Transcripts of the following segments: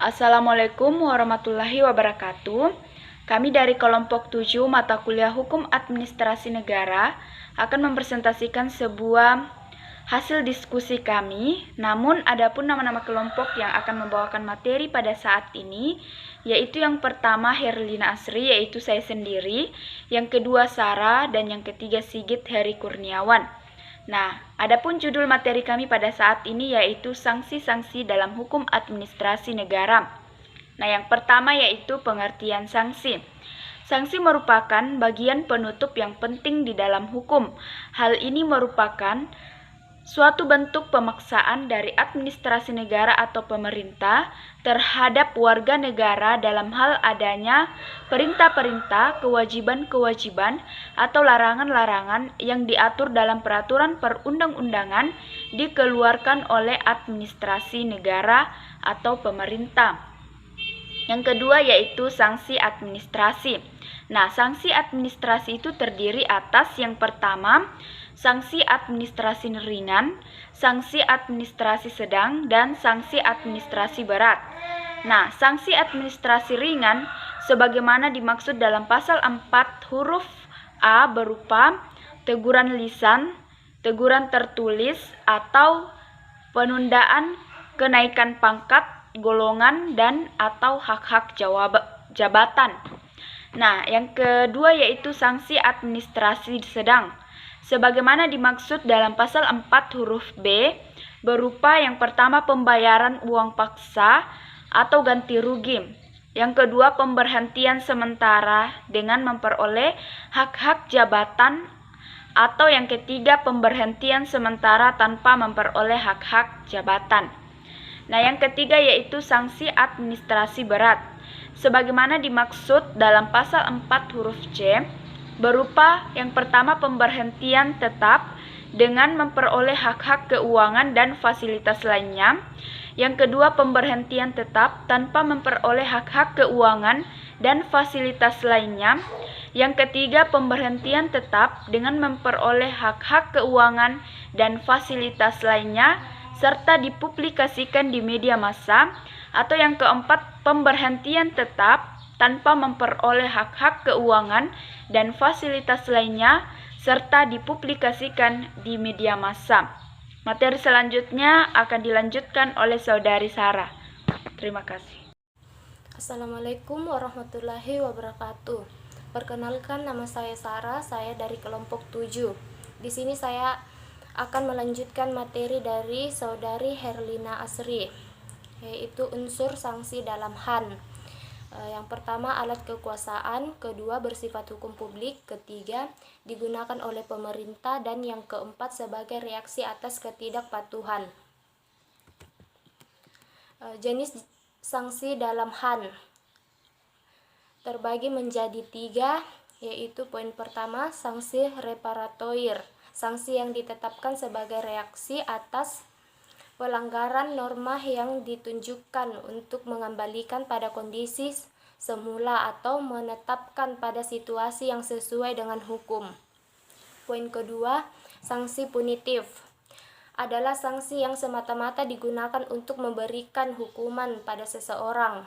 Assalamualaikum warahmatullahi wabarakatuh. Kami dari kelompok 7 mata kuliah Hukum Administrasi Negara akan mempresentasikan sebuah hasil diskusi kami. Namun adapun nama-nama kelompok yang akan membawakan materi pada saat ini, yaitu yang pertama Herlina Asri, yaitu saya sendiri, yang kedua Sarah, dan yang ketiga Sigit Heri Kurniawan. Nah, adapun judul materi kami pada saat ini yaitu sanksi-sanksi dalam hukum administrasi negara. Nah, yang pertama yaitu pengertian sanksi. Sanksi merupakan bagian penutup yang penting di dalam hukum. Hal ini merupakan suatu bentuk pemaksaan dari administrasi negara atau pemerintah terhadap warga negara dalam hal adanya perintah-perintah, kewajiban-kewajiban, atau larangan-larangan yang diatur dalam peraturan perundang-undangan dikeluarkan oleh administrasi negara atau pemerintah. Yang kedua yaitu sanksi administrasi. Nah, sanksi administrasi itu terdiri atas yang pertama, sanksi administrasi ringan, sanksi administrasi sedang, dan sanksi administrasi berat. Nah, sanksi administrasi ringan sebagaimana dimaksud dalam pasal 4 huruf A berupa teguran lisan, teguran tertulis, atau penundaan kenaikan pangkat, golongan, dan atau hak-hak jabatan. Nah, yang kedua yaitu sanksi administrasi sedang. Sebagaimana dimaksud dalam pasal 4 huruf B, berupa yang pertama pembayaran uang paksa atau ganti rugi. Yang kedua pemberhentian sementara dengan memperoleh hak-hak jabatan, atau yang ketiga pemberhentian sementara tanpa memperoleh hak-hak jabatan. Nah, yang ketiga yaitu sanksi administrasi berat. Sebagaimana dimaksud dalam pasal 4 huruf C, berupa yang pertama pemberhentian tetap dengan memperoleh hak-hak keuangan dan fasilitas lainnya. Yang kedua pemberhentian tetap tanpa memperoleh hak-hak keuangan dan fasilitas lainnya. Yang ketiga pemberhentian tetap dengan memperoleh hak-hak keuangan dan fasilitas lainnya serta dipublikasikan di media massa, atau yang keempat pemberhentian tetap tanpa memperoleh hak-hak keuangan dan fasilitas lainnya serta dipublikasikan di media massa. Materi selanjutnya akan dilanjutkan oleh saudari Sarah. Terima kasih. Assalamualaikum warahmatullahi wabarakatuh. Perkenalkan, nama saya Sarah, saya dari kelompok 7. Di sini saya akan melanjutkan materi dari saudari Herlina Asri, yaitu unsur sanksi dalam HAN. Yang pertama alat kekuasaan, kedua bersifat hukum publik, ketiga digunakan oleh pemerintah, dan yang keempat sebagai reaksi atas ketidakpatuhan. Jenis sanksi dalam HAN terbagi menjadi 3, yaitu poin pertama sanksi reparatoir, sanksi yang ditetapkan sebagai reaksi atas pelanggaran norma yang ditunjukkan untuk mengembalikan pada kondisi semula atau menetapkan pada situasi yang sesuai dengan hukum. Poin kedua, sanksi punitif adalah sanksi yang semata-mata digunakan untuk memberikan hukuman pada seseorang.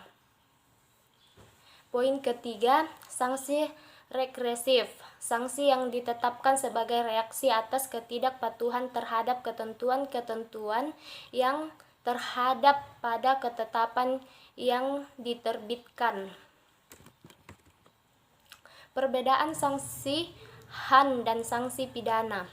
Poin ketiga, sanksi regresif, sanksi yang ditetapkan sebagai reaksi atas ketidakpatuhan terhadap ketentuan-ketentuan yang terhadap pada ketetapan yang diterbitkan. Perbedaan sanksi HAN dan sanksi pidana.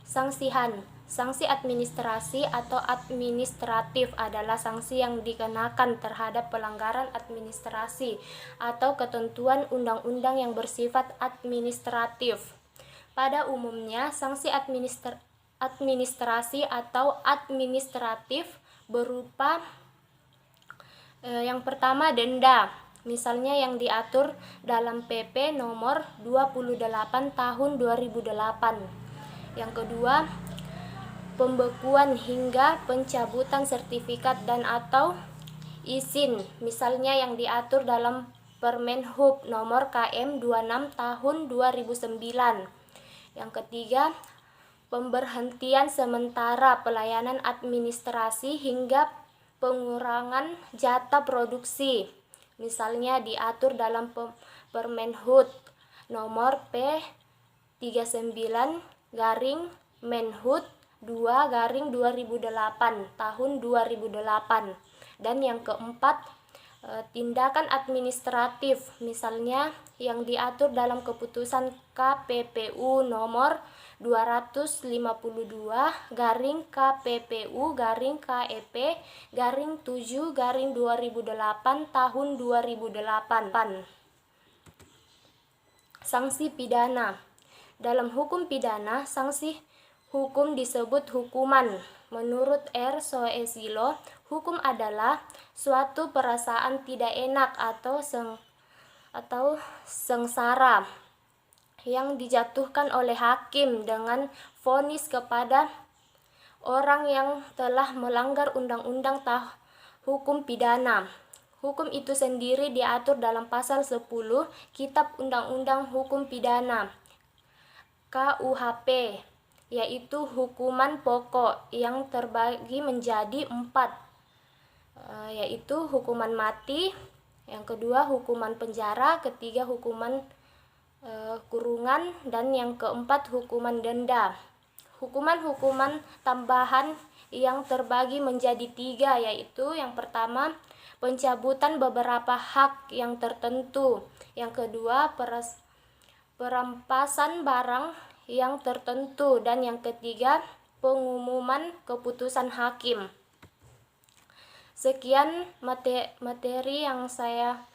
Sanksi HAN, sanksi administrasi atau administratif, adalah sanksi yang dikenakan terhadap pelanggaran administrasi atau ketentuan undang-undang yang bersifat administratif. Pada umumnya, sanksi administrasi atau administratif berupa yang pertama denda, misalnya yang diatur dalam PP nomor 28 tahun 2008. Yang kedua, pembekuan hingga pencabutan sertifikat dan atau izin, misalnya yang diatur dalam Permenhub nomor KM 26 tahun 2009. Yang ketiga, pemberhentian sementara pelayanan administrasi hingga pengurangan jatah produksi. Misalnya diatur dalam Permenhub nomor P39/Menhub 2/2008 tahun 2008. Dan yang keempat, tindakan administratif, misalnya yang diatur dalam keputusan KPPU nomor 250/KPPU/KEP/7/2008 tahun 2008. Sanksi pidana. Dalam hukum pidana, sanksi hukum disebut hukuman. Menurut R. Soesilo, hukum adalah suatu perasaan tidak enak atau sengsara yang dijatuhkan oleh hakim dengan vonis kepada orang yang telah melanggar undang-undang hukum pidana. Hukum itu sendiri diatur dalam pasal 10 Kitab Undang-Undang Hukum Pidana KUHP, yaitu hukuman pokok yang terbagi menjadi 4, yaitu hukuman mati, yang kedua hukuman penjara, ketiga hukuman kurungan, dan yang keempat hukuman denda. Hukuman-hukuman tambahan yang terbagi menjadi 3, yaitu yang pertama pencabutan beberapa hak yang tertentu, yang kedua perampasan barang yang tertentu, dan yang ketiga pengumuman keputusan hakim. Sekian materi yang saya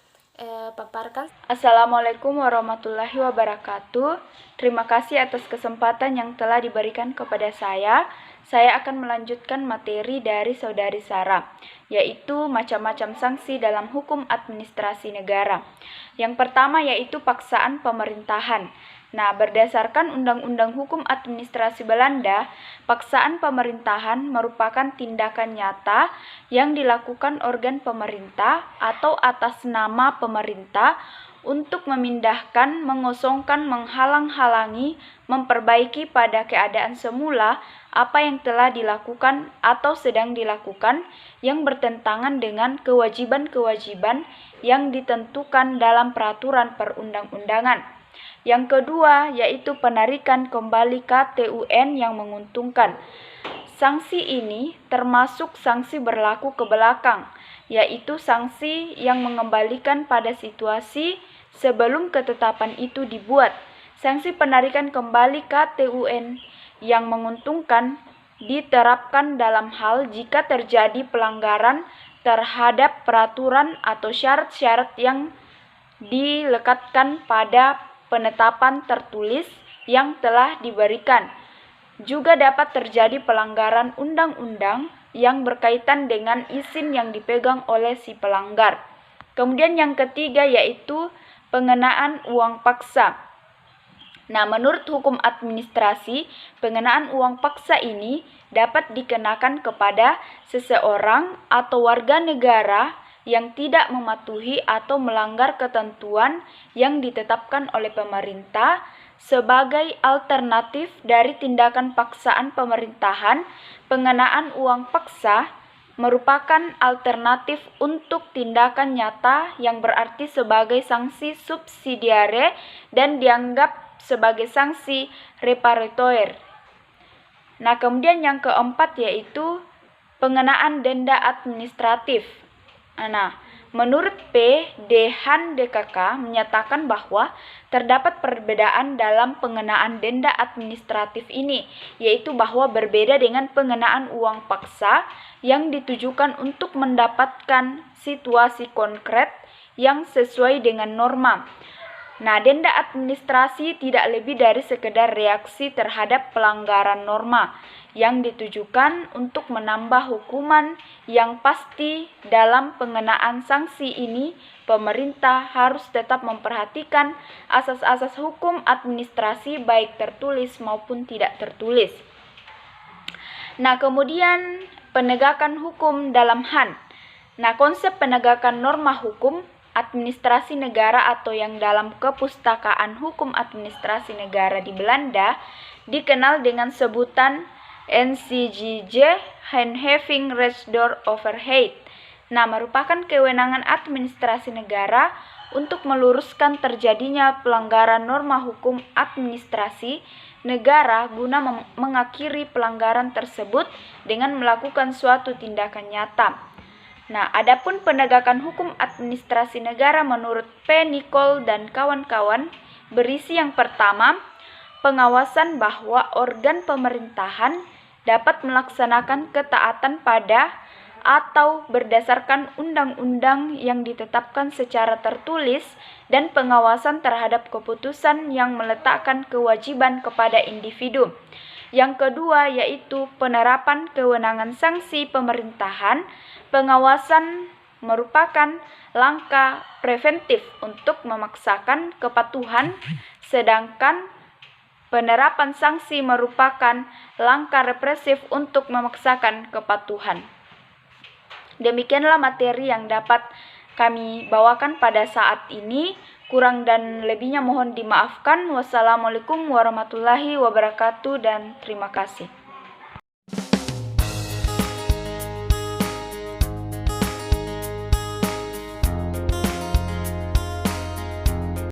paparkan. Assalamualaikum warahmatullahi wabarakatuh. Terima kasih atas kesempatan yang telah diberikan kepada saya. Saya akan melanjutkan materi dari Saudari Sarah, yaitu macam-macam sanksi dalam hukum administrasi negara. Yang pertama yaitu paksaan pemerintahan. Nah, berdasarkan Undang-Undang Hukum Administrasi Belanda, paksaan pemerintahan merupakan tindakan nyata yang dilakukan organ pemerintah atau atas nama pemerintah untuk memindahkan, mengosongkan, menghalang-halangi, memperbaiki pada keadaan semula apa yang telah dilakukan atau sedang dilakukan yang bertentangan dengan kewajiban-kewajiban yang ditentukan dalam peraturan perundang-undangan. Yang kedua yaitu penarikan kembali KTUN yang menguntungkan. Sanksi ini termasuk sanksi berlaku ke belakang, yaitu sanksi yang mengembalikan pada situasi sebelum ketetapan itu dibuat. Sanksi penarikan kembali KTUN yang menguntungkan diterapkan dalam hal jika terjadi pelanggaran terhadap peraturan atau syarat-syarat yang dilekatkan pada penetapan tertulis yang telah diberikan. Juga dapat terjadi pelanggaran undang-undang yang berkaitan dengan izin yang dipegang oleh si pelanggar. Kemudian yang ketiga yaitu pengenaan uang paksa. Nah, menurut hukum administrasi, pengenaan uang paksa ini dapat dikenakan kepada seseorang atau warga negara yang tidak mematuhi atau melanggar ketentuan yang ditetapkan oleh pemerintah sebagai alternatif dari tindakan paksaan pemerintahan. Pengenaan uang paksa merupakan alternatif untuk tindakan nyata yang berarti sebagai sanksi subsidiare dan dianggap sebagai sanksi reparatoire. Nah, kemudian yang keempat yaitu pengenaan denda administratif. Nah, menurut P. Dehan DKK menyatakan bahwa terdapat perbedaan dalam pengenaan denda administratif ini, yaitu bahwa berbeda dengan pengenaan uang paksa yang ditujukan untuk mendapatkan situasi konkret yang sesuai dengan norma. Nah, denda administrasi tidak lebih dari sekedar reaksi terhadap pelanggaran norma yang ditujukan untuk menambah hukuman yang pasti. Dalam pengenaan sanksi ini, pemerintah harus tetap memperhatikan asas-asas hukum administrasi baik tertulis maupun tidak tertulis. Nah, kemudian penegakan hukum dalam HAN. Nah, konsep penegakan norma hukum administrasi negara atau yang dalam kepustakaan hukum administrasi negara di Belanda dikenal dengan sebutan NCGJ Hand Having Raised Door Overhead. Nah, merupakan kewenangan administrasi negara untuk meluruskan terjadinya pelanggaran norma hukum administrasi negara guna mengakhiri pelanggaran tersebut dengan melakukan suatu tindakan nyata. Nah, adapun penegakan hukum administrasi negara menurut P. Nicole dan kawan-kawan berisi yang pertama, pengawasan bahwa organ pemerintahan dapat melaksanakan ketaatan pada atau berdasarkan undang-undang yang ditetapkan secara tertulis dan pengawasan terhadap keputusan yang meletakkan kewajiban kepada individu. Yang kedua yaitu penerapan kewenangan sanksi pemerintahan. Pengawasan merupakan langkah preventif untuk memaksakan kepatuhan, sedangkan penerapan sanksi merupakan langkah represif untuk memaksakan kepatuhan. Demikianlah materi yang dapat kami bawakan pada saat ini. Kurang dan lebihnya mohon dimaafkan. Wassalamualaikum warahmatullahi wabarakatuh dan terima kasih.